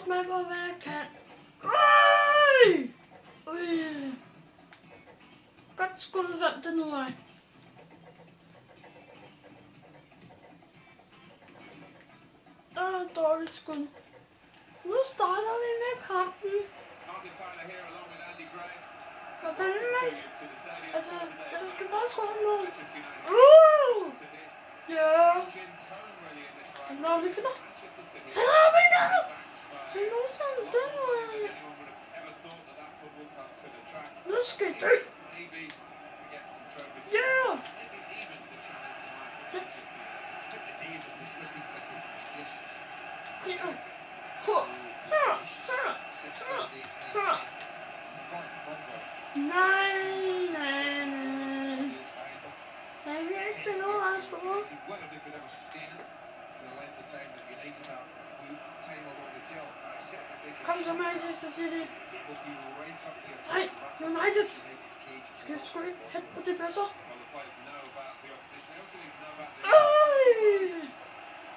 smage på, hvad jeg kan. Godt skud fandt det nu af. Dårligt skud. Nu starter vi med kampen. Hvordan man... Altså, jeg skal bare score mål. Ja. Nå, det finder. Han er oppe i nærmere. Han er sådan den vej. Nu skal I dø. Ja. Nej. Jeg vil ikke finde ud af at score. Kom så, Manchester City. Nej, United. Skal sgu ikke hætte på det bedre.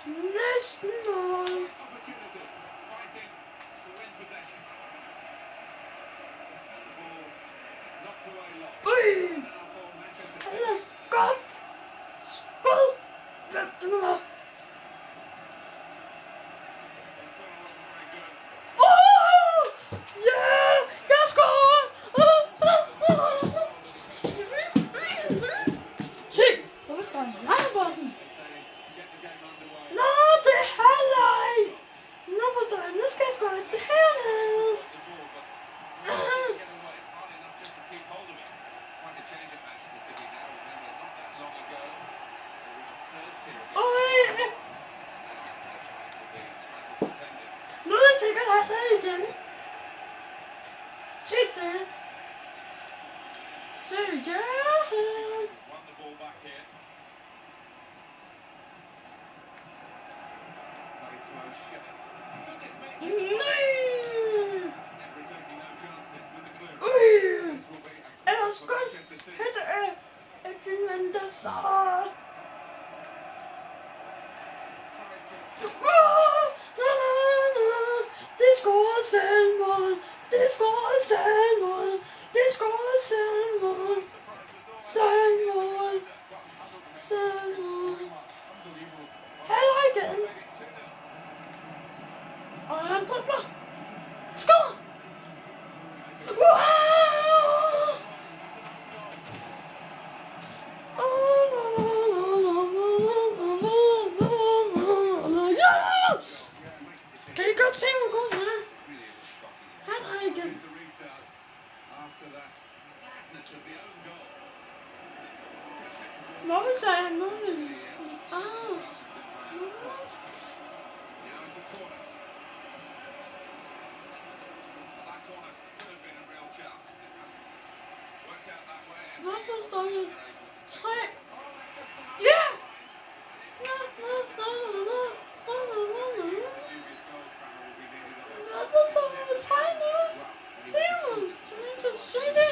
Næsten mål. Ellers godt. Skud. Hvem det nu var. Sikkert har jeg igen. Helt sikkert. Sikkert. Ellers godt hætte af Edwin van der Sar. Det scorer selvmål. Det scorer selvmål. Det scorer selvmål. Selvmål. Selvmål. Heller igen. Og han dribler. Skår! Kan I godt se, hvor god han er? Han er igen. Hvorfor sagde han noget med mig? Hvorfor står det 3? Ja! Hvorfor står det 3 nu? 4! Så er det